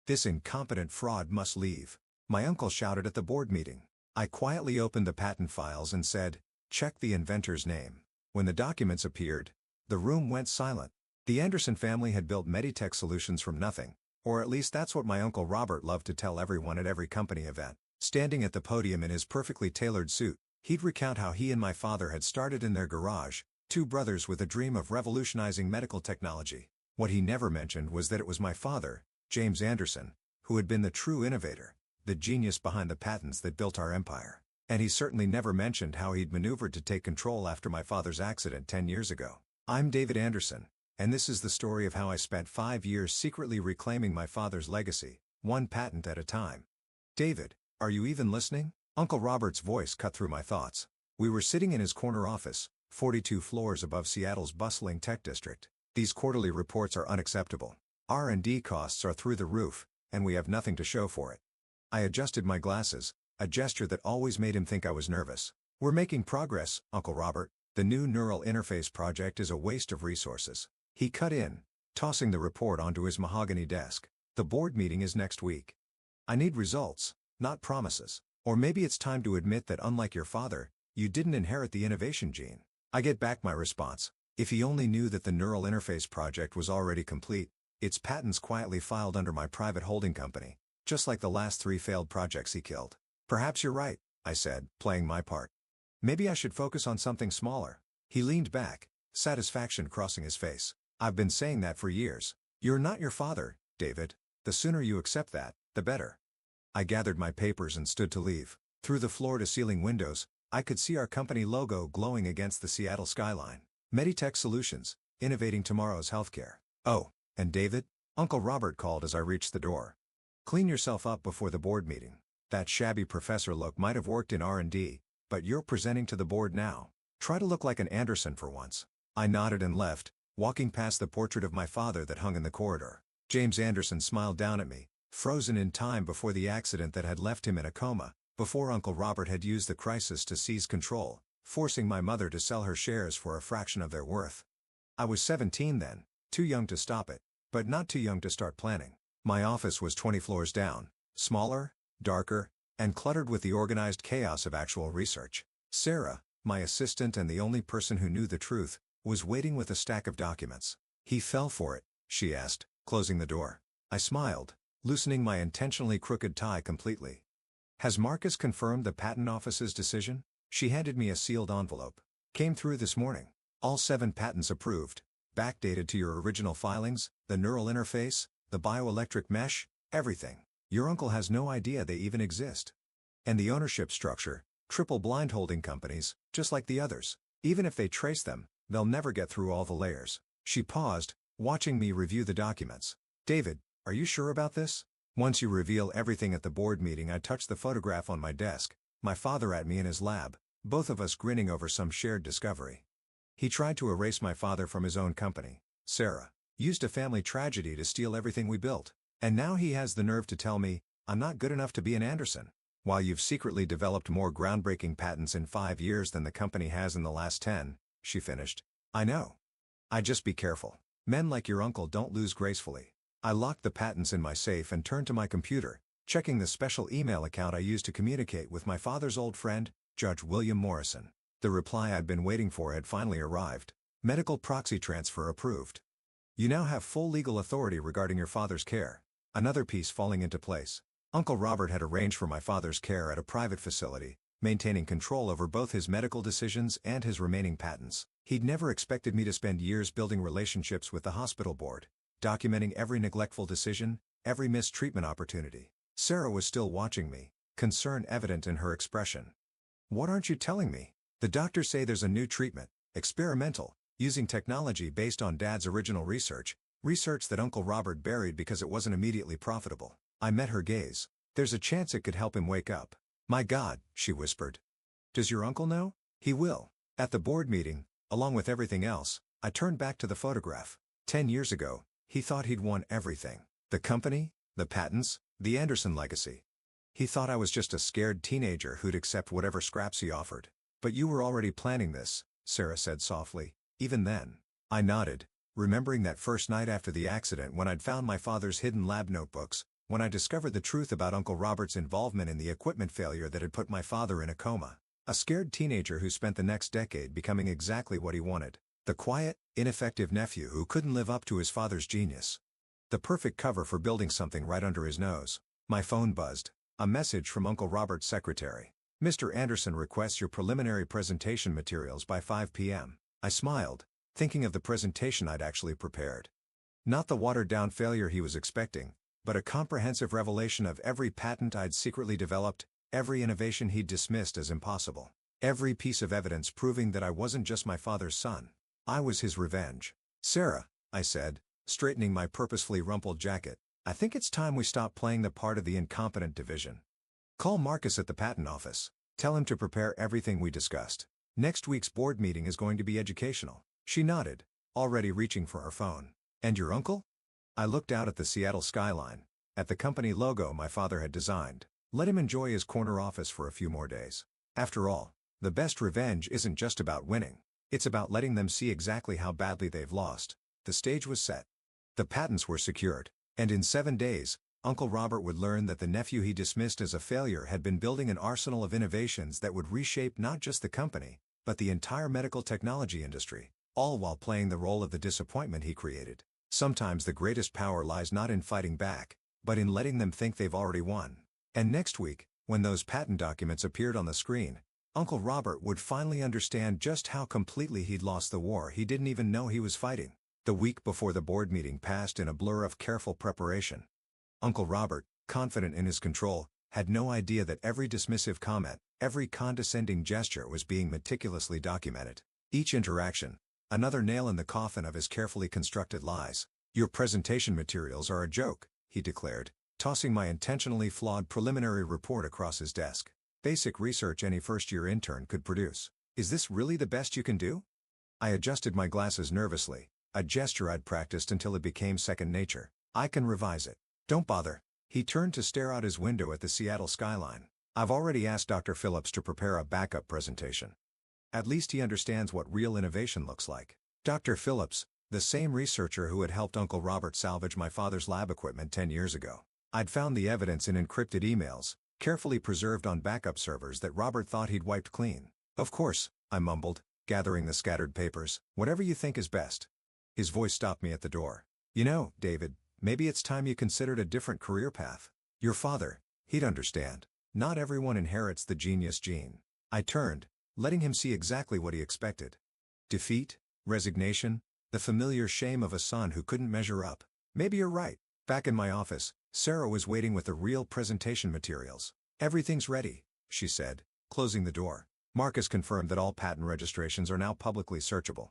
This incompetent fraud must leave. My uncle shouted at the board meeting. I quietly opened the patent files and said, "Check the inventor's name." When the documents appeared, the room went silent. The Anderson family had built Meditech Solutions from nothing, or at least that's what my Uncle Robert loved to tell everyone at every company event. Standing at the podium in his perfectly tailored suit, he'd recount how he and my father had started in their garage, two brothers with a dream of revolutionizing medical technology. What he never mentioned was that it was my father, James Anderson, who had been the true innovator, the genius behind the patents that built our empire. And he certainly never mentioned how he'd maneuvered to take control after my father's accident 10 years ago. I'm David Anderson, and this is the story of how I spent 5 years secretly reclaiming my father's legacy, one patent at a time. David, are you even listening? Uncle Robert's voice cut through my thoughts. We were sitting in his corner office, 42 floors above Seattle's bustling tech district. These quarterly reports are unacceptable. R&D costs are through the roof, and we have nothing to show for it. I adjusted my glasses, a gesture that always made him think I was nervous. We're making progress, Uncle Robert. The new neural interface project is a waste of resources. He cut in, tossing the report onto his mahogany desk. The board meeting is next week. I need results, not promises. Or maybe it's time to admit that unlike your father, you didn't inherit the innovation gene. I get back my response. If he only knew that the neural interface project was already complete, its patents quietly filed under my private holding company, just like the last 3 failed projects he killed. Perhaps you're right, I said, playing my part. Maybe I should focus on something smaller. He leaned back, satisfaction crossing his face. I've been saying that for years. You're not your father, David. The sooner you accept that, the better. I gathered my papers and stood to leave. Through the floor-to-ceiling windows, I could see our company logo glowing against the Seattle skyline. Meditech Solutions, innovating tomorrow's healthcare. Oh, and David? Uncle Robert called as I reached the door. Clean yourself up before the board meeting. That shabby professor look might have worked in R&D, but you're presenting to the board now. Try to look like an Anderson for once. I nodded and left, walking past the portrait of my father that hung in the corridor. James Anderson smiled down at me, frozen in time before the accident that had left him in a coma, before Uncle Robert had used the crisis to seize control, forcing my mother to sell her shares for a fraction of their worth. I was 17 then, too young to stop it, but not too young to start planning. My office was 20 floors down, smaller, darker, and cluttered with the organized chaos of actual research. Sarah, my assistant and the only person who knew the truth, was waiting with a stack of documents. He fell for it, she asked, closing the door. I smiled, loosening my intentionally crooked tie completely. Has Marcus confirmed the patent office's decision? She handed me a sealed envelope. Came through this morning. All 7 patents approved, backdated to your original filings, the neural interface, the bioelectric mesh, everything. Your uncle has no idea they even exist. And the ownership structure, triple blind holding companies, just like the others. Even if they trace them, they'll never get through all the layers. She paused, watching me review the documents. David, are you sure about this? Once you reveal everything at the board meeting, I touched the photograph on my desk, my father at me in his lab, both of us grinning over some shared discovery. He tried to erase my father from his own company, Sarah, used a family tragedy to steal everything we built. And now he has the nerve to tell me, I'm not good enough to be an Anderson. While you've secretly developed more groundbreaking patents in 5 years than the company has in the last 10, she finished. I know. I just be careful. Men like your uncle don't lose gracefully. I locked the patents in my safe and turned to my computer, checking the special email account I used to communicate with my father's old friend, Judge William Morrison. The reply I'd been waiting for had finally arrived. Medical proxy transfer approved. You now have full legal authority regarding your father's care. Another piece falling into place. Uncle Robert had arranged for my father's care at a private facility, maintaining control over both his medical decisions and his remaining patents. He'd never expected me to spend years building relationships with the hospital board, documenting every neglectful decision, every mistreatment opportunity. Sarah was still watching me, concern evident in her expression. What aren't you telling me? The doctors say there's a new treatment, experimental, using technology based on Dad's original research that Uncle Robert buried because it wasn't immediately profitable. I met her gaze. There's a chance it could help him wake up. My God, she whispered. Does your uncle know? He will. At the board meeting, along with everything else, I turned back to the photograph. 10 years ago, he thought he'd won everything. The company, the patents, the Anderson legacy. He thought I was just a scared teenager who'd accept whatever scraps he offered. But you were already planning this, Sarah said softly. Even then. I nodded, remembering that first night after the accident when I'd found my father's hidden lab notebooks, when I discovered the truth about Uncle Robert's involvement in the equipment failure that had put my father in a coma. A scared teenager who spent the next decade becoming exactly what he wanted. The quiet, ineffective nephew who couldn't live up to his father's genius. The perfect cover for building something right under his nose. My phone buzzed. A message from Uncle Robert's secretary. Mr. Anderson requests your preliminary presentation materials by 5 p.m. I smiled, thinking of the presentation I'd actually prepared. Not the watered-down failure he was expecting, but a comprehensive revelation of every patent I'd secretly developed, every innovation he'd dismissed as impossible. Every piece of evidence proving that I wasn't just my father's son. I was his revenge. Sarah, I said, straightening my purposefully rumpled jacket, I think it's time we stop playing the part of the incompetent division. Call Marcus at the patent office. Tell him to prepare everything we discussed. Next week's board meeting is going to be educational. She nodded, already reaching for her phone. And your uncle? I looked out at the Seattle skyline, at the company logo my father had designed. Let him enjoy his corner office for a few more days. After all, the best revenge isn't just about winning. It's about letting them see exactly how badly they've lost. The stage was set. The patents were secured. And in 7 days, Uncle Robert would learn that the nephew he dismissed as a failure had been building an arsenal of innovations that would reshape not just the company, but the entire medical technology industry, all while playing the role of the disappointment he created. Sometimes the greatest power lies not in fighting back, but in letting them think they've already won. And next week, when those patent documents appeared on the screen, Uncle Robert would finally understand just how completely he'd lost the war he didn't even know he was fighting. The week before the board meeting passed in a blur of careful preparation. Uncle Robert, confident in his control, had no idea that every dismissive comment, every condescending gesture was being meticulously documented. Each interaction, another nail in the coffin of his carefully constructed lies. Your presentation materials are a joke, he declared, tossing my intentionally flawed preliminary report across his desk. Basic research any first-year intern could produce. Is this really the best you can do? I adjusted my glasses nervously, a gesture I'd practiced until it became second nature. I can revise it. Don't bother. He turned to stare out his window at the Seattle skyline. I've already asked Dr. Phillips to prepare a backup presentation. At least he understands what real innovation looks like. Dr. Phillips, the same researcher who had helped Uncle Robert salvage my father's lab equipment 10 years ago. I'd found the evidence in encrypted emails, carefully preserved on backup servers that Robert thought he'd wiped clean. Of course, I mumbled, gathering the scattered papers. Whatever you think is best. His voice stopped me at the door. You know, David, maybe it's time you considered a different career path. Your father, he'd understand. Not everyone inherits the genius gene. I turned, letting him see exactly what he expected. Defeat, resignation, the familiar shame of a son who couldn't measure up. Maybe you're right. Back in my office, Sarah was waiting with the real presentation materials. Everything's ready, she said, closing the door. Marcus confirmed that all patent registrations are now publicly searchable.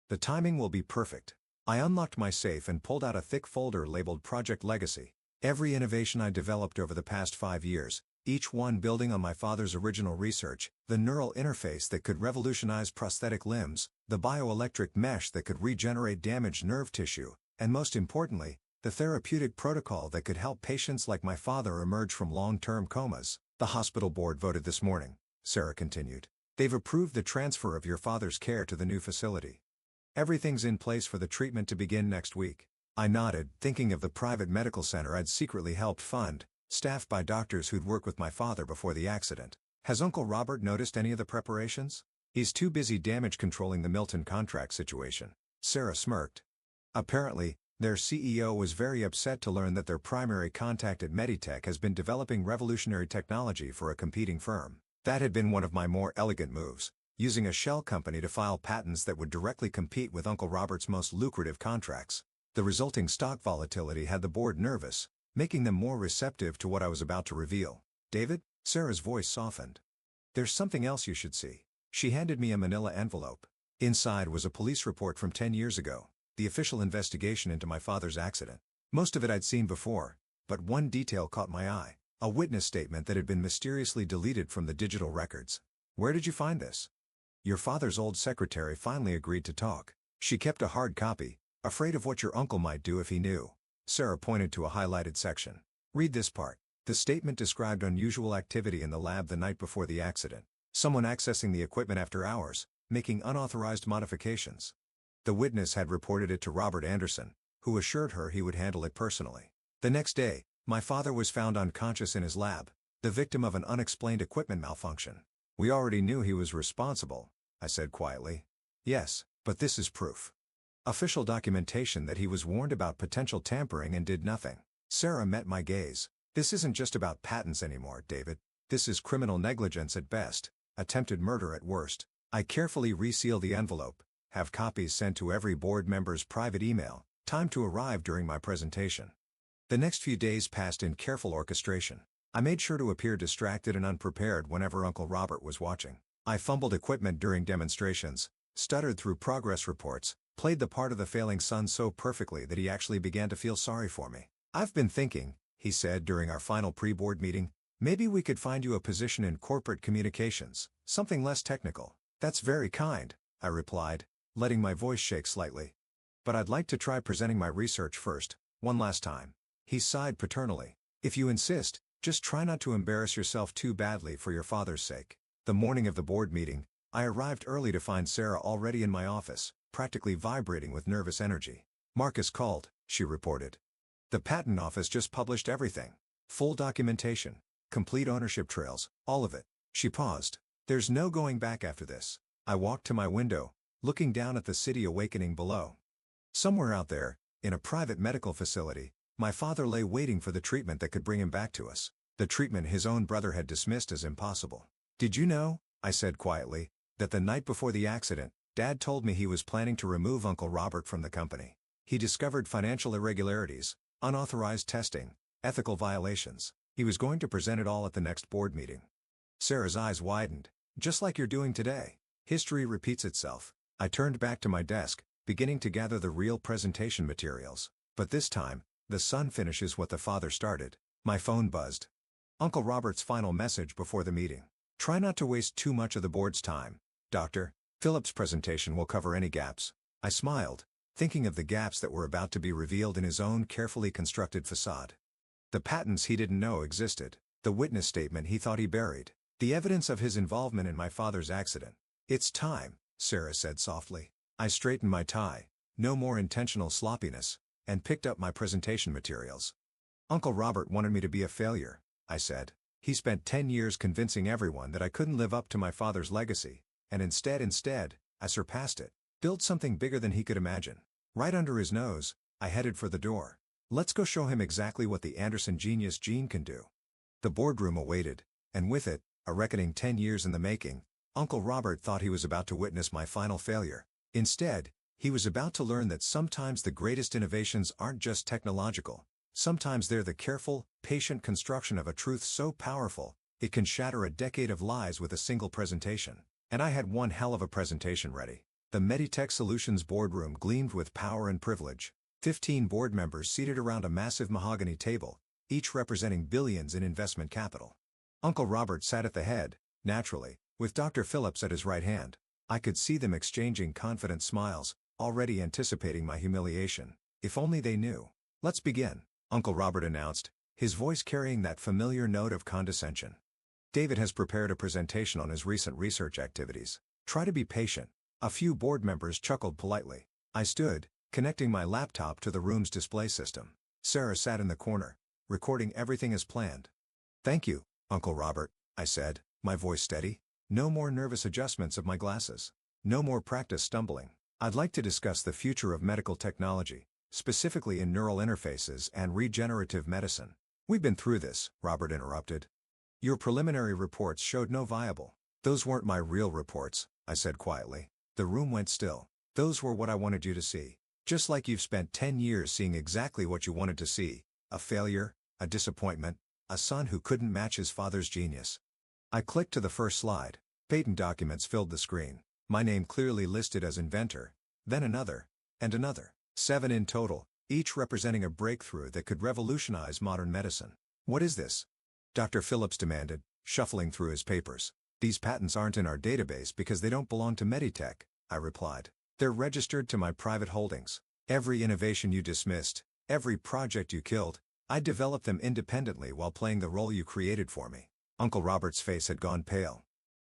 The timing will be perfect. I unlocked my safe and pulled out a thick folder labeled Project Legacy. Every innovation I developed over the past 5 years, each one building on my father's original research, the neural interface that could revolutionize prosthetic limbs, the bioelectric mesh that could regenerate damaged nerve tissue, and most importantly, the therapeutic protocol that could help patients like my father emerge from long-term comas. The hospital board voted this morning, Sarah continued. They've approved the transfer of your father's care to the new facility. Everything's in place for the treatment to begin next week. I nodded, thinking of the private medical center I'd secretly helped fund, staffed by doctors who'd worked with my father before the accident. Has Uncle Robert noticed any of the preparations? He's too busy damage controlling the Milton contract situation. Sarah smirked. Apparently, their CEO was very upset to learn that their primary contact at Meditech has been developing revolutionary technology for a competing firm. That had been one of my more elegant moves, using a shell company to file patents that would directly compete with Uncle Robert's most lucrative contracts. The resulting stock volatility had the board nervous, making them more receptive to what I was about to reveal. David? Sarah's voice softened. There's something else you should see. She handed me a manila envelope. Inside was a police report from 10 years ago. The official investigation into my father's accident. Most of it I'd seen before, but one detail caught my eye. A witness statement that had been mysteriously deleted from the digital records. Where did you find this? Your father's old secretary finally agreed to talk. She kept a hard copy, afraid of what your uncle might do if he knew. Sarah pointed to a highlighted section. Read this part. The statement described unusual activity in the lab the night before the accident. Someone accessing the equipment after hours, making unauthorized modifications. The witness had reported it to Robert Anderson, who assured her he would handle it personally. The next day, My father was found unconscious in his lab, the victim of an unexplained equipment malfunction. We already knew he was responsible, I said quietly. Yes, but this is proof. Official documentation that he was warned about potential tampering and did nothing. Sarah met my gaze. This isn't just about patents anymore, David. This is criminal negligence at best, attempted murder at worst. I carefully reseal the envelope, have copies sent to every board member's private email, time to arrive during my presentation. The next few days passed in careful orchestration. I made sure to appear distracted and unprepared whenever Uncle Robert was watching. I fumbled equipment during demonstrations, stuttered through progress reports, played the part of the failing son so perfectly that he actually began to feel sorry for me. I've been thinking, he said during our final pre-board meeting, maybe we could find you a position in corporate communications, something less technical. That's very kind, I replied, letting my voice shake slightly. But I'd like to try presenting my research first, one last time. He sighed paternally. If you insist, just try not to embarrass yourself too badly for your father's sake. The morning of the board meeting, I arrived early to find Sarah already in my office, practically vibrating with nervous energy. Marcus called, she reported. The patent office just published everything. Full documentation, complete ownership trails, all of it. She paused. There's no going back after this. I walked to my window, looking down at the city awakening below. Somewhere out there, in a private medical facility, my father lay waiting for the treatment that could bring him back to us. The treatment his own brother had dismissed as impossible. Did you know, I said quietly, that the night before the accident, Dad told me he was planning to remove Uncle Robert from the company. He discovered financial irregularities, unauthorized testing, ethical violations. He was going to present it all at the next board meeting. Sarah's eyes widened. Just like you're doing today. History repeats itself. I turned back to my desk, beginning to gather the real presentation materials. But this time, the son finishes what the father started. My phone buzzed. Uncle Robert's final message before the meeting. Try not to waste too much of the board's time, Dr. Phillips' presentation will cover any gaps. I smiled, thinking of the gaps that were about to be revealed in his own carefully constructed facade. The patents he didn't know existed, the witness statement he thought he buried, the evidence of his involvement in my father's accident. It's time, Sarah said softly. I straightened my tie, no more intentional sloppiness, and picked up my presentation materials. Uncle Robert wanted me to be a failure, I said. He spent 10 years convincing everyone that I couldn't live up to my father's legacy, and instead, I surpassed it, built something bigger than he could imagine. Right under his nose, I headed for the door. Let's go show him exactly what the Anderson genius gene can do. The boardroom awaited, and with it, a reckoning 10 years in the making. Uncle Robert thought he was about to witness my final failure. Instead, he was about to learn that sometimes the greatest innovations aren't just technological. Sometimes they're the careful, patient construction of a truth so powerful, it can shatter a decade of lies with a single presentation. And I had one hell of a presentation ready. The Meditech Solutions boardroom gleamed with power and privilege. 15 board members seated around a massive mahogany table, each representing billions in investment capital. Uncle Robert sat at the head, naturally, with Dr. Phillips at his right hand. I could see them exchanging confident smiles, already anticipating my humiliation. If only they knew. Let's begin, Uncle Robert announced, his voice carrying that familiar note of condescension. David has prepared a presentation on his recent research activities. Try to be patient. A few board members chuckled politely. I stood, connecting my laptop to the room's display system. Sarah sat in the corner, recording everything as planned. Thank you, Uncle Robert, I said, my voice steady. No more nervous adjustments of my glasses. No more practice stumbling. I'd like to discuss the future of medical technology, specifically in neural interfaces and regenerative medicine. We've been through this, Robert interrupted. Your preliminary reports showed no viable. Those weren't my real reports, I said quietly. The room went still. Those were what I wanted you to see. Just like you've spent 10 years seeing exactly what you wanted to see. A failure, a disappointment, a son who couldn't match his father's genius. I clicked to the first slide. Patent documents filled the screen. My name clearly listed as inventor, then another, and another. 7 in total, each representing a breakthrough that could revolutionize modern medicine. What is this? Dr. Phillips demanded, shuffling through his papers. These patents aren't in our database because they don't belong to Meditech, I replied. They're registered to my private holdings. Every innovation you dismissed, every project you killed, I developed them independently while playing the role you created for me. Uncle Robert's face had gone pale.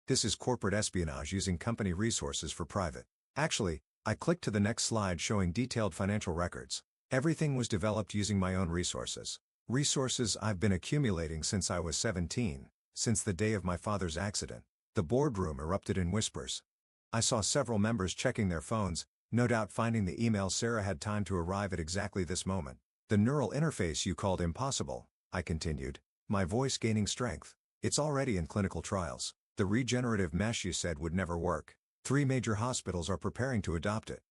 This is corporate espionage using company resources for private. Actually, I clicked to the next slide showing detailed financial records. Everything was developed using my own resources. Resources I've been accumulating since I was 17, since the day of my father's accident. The boardroom erupted in whispers. I saw several members checking their phones, no doubt finding the email Sarah had timed to arrive at exactly this moment. The neural interface you called impossible, I continued, my voice gaining strength. It's already in clinical trials. The regenerative mesh you said would never work. 3 major hospitals are preparing to adopt it.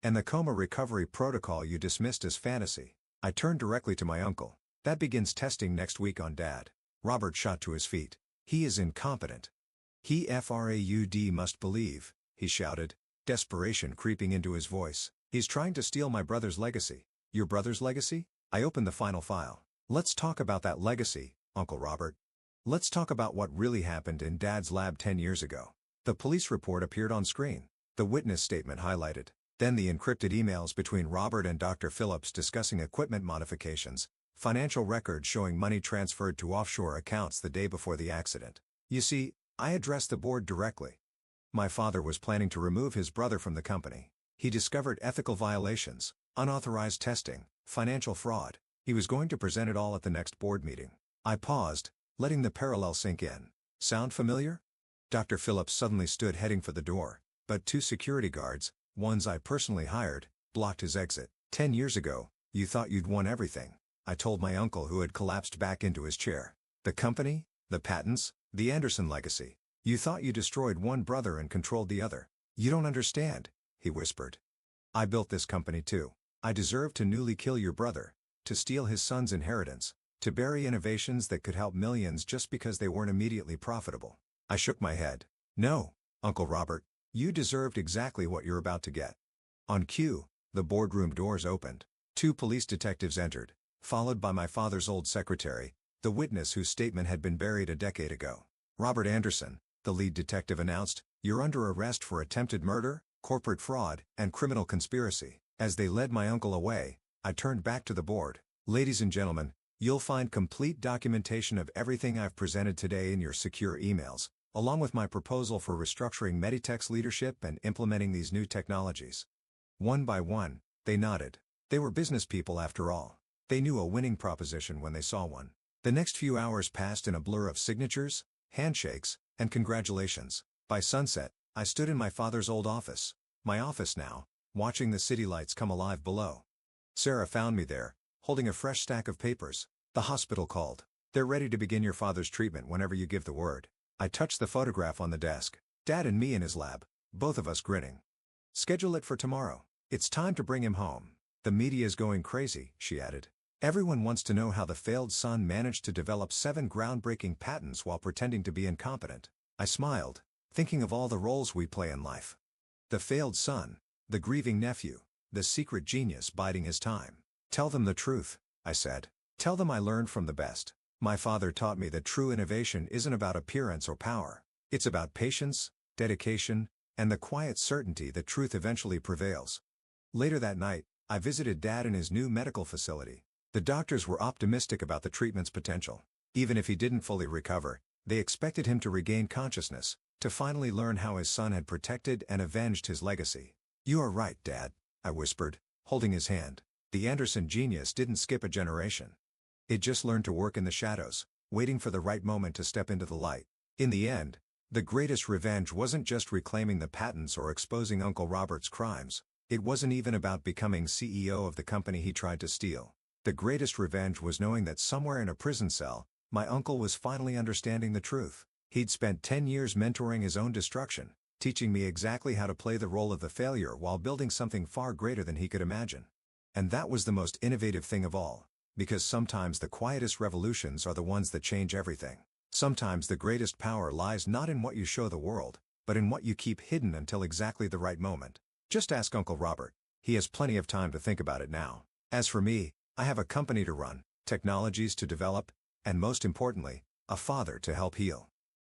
And the coma recovery protocol you dismissed as fantasy. I turned directly to my uncle. That begins testing next week on Dad. Robert shot to his feet. He is incompetent. He fraud must believe, he shouted, desperation creeping into his voice. He's trying to steal my brother's legacy. Your brother's legacy? I opened the final file. Let's talk about that legacy, Uncle Robert. Let's talk about what really happened in Dad's lab 10 years ago. The police report appeared on screen. The witness statement highlighted. Then the encrypted emails between Robert and Dr. Phillips discussing equipment modifications, financial records showing money transferred to offshore accounts the day before the accident. You see, I addressed the board directly. My father was planning to remove his brother from the company. He discovered ethical violations, unauthorized testing, financial fraud. He was going to present it all at the next board meeting. I paused, letting the parallel sink in. Sound familiar? Dr. Phillips suddenly stood heading for the door, but 2 security guards, ones I personally hired, blocked his exit. 10 years ago, you thought you'd won everything, I told my uncle who had collapsed back into his chair. The company, the patents, the Anderson legacy. You thought you destroyed one brother and controlled the other. You don't understand, he whispered. I built this company too. I deserve to newly kill your brother, to steal his son's inheritance, to bury innovations that could help millions just because they weren't immediately profitable. I shook my head. No, Uncle Robert, you deserved exactly what you're about to get. On cue, the boardroom doors opened. 2 police detectives entered, followed by my father's old secretary, the witness whose statement had been buried a decade ago. Robert Anderson, the lead detective announced, you're under arrest for attempted murder, corporate fraud, and criminal conspiracy. As they led my uncle away, I turned back to the board. Ladies and gentlemen, you'll find complete documentation of everything I've presented today in your secure emails, along with my proposal for restructuring Meditech's leadership and implementing these new technologies. One by one, they nodded. They were business people after all. They knew a winning proposition when they saw one. The next few hours passed in a blur of signatures, handshakes, and congratulations. By sunset, I stood in my father's old office, my office now, watching the city lights come alive below. Sarah found me there, holding a fresh stack of papers. The hospital called. They're ready to begin your father's treatment whenever you give the word. I touched the photograph on the desk. Dad and me in his lab, both of us grinning. Schedule it for tomorrow. It's time to bring him home. The media's going crazy, she added. Everyone wants to know how the failed son managed to develop 7 groundbreaking patents while pretending to be incompetent. I smiled, thinking of all the roles we play in life. The failed son, the grieving nephew, the secret genius biding his time. Tell them the truth, I said. Tell them I learned from the best. My father taught me that true innovation isn't about appearance or power. It's about patience, dedication, and the quiet certainty that truth eventually prevails. Later that night, I visited Dad in his new medical facility. The doctors were optimistic about the treatment's potential. Even if he didn't fully recover, they expected him to regain consciousness, to finally learn how his son had protected and avenged his legacy. You are right, Dad, I whispered, holding his hand. The Anderson genius didn't skip a generation. It just learned to work in the shadows, waiting for the right moment to step into the light. In the end, the greatest revenge wasn't just reclaiming the patents or exposing Uncle Robert's crimes. It wasn't even about becoming CEO of the company he tried to steal. The greatest revenge was knowing that somewhere in a prison cell, my uncle was finally understanding the truth. He'd spent 10 years mentoring his own destruction, teaching me exactly how to play the role of the failure while building something far greater than he could imagine. And that was the most innovative thing of all, because sometimes the quietest revolutions are the ones that change everything. Sometimes the greatest power lies not in what you show the world, but in what you keep hidden until exactly the right moment. Just ask Uncle Robert. He has plenty of time to think about it now. As for me, I have a company to run, technologies to develop, and most importantly, a father to help heal.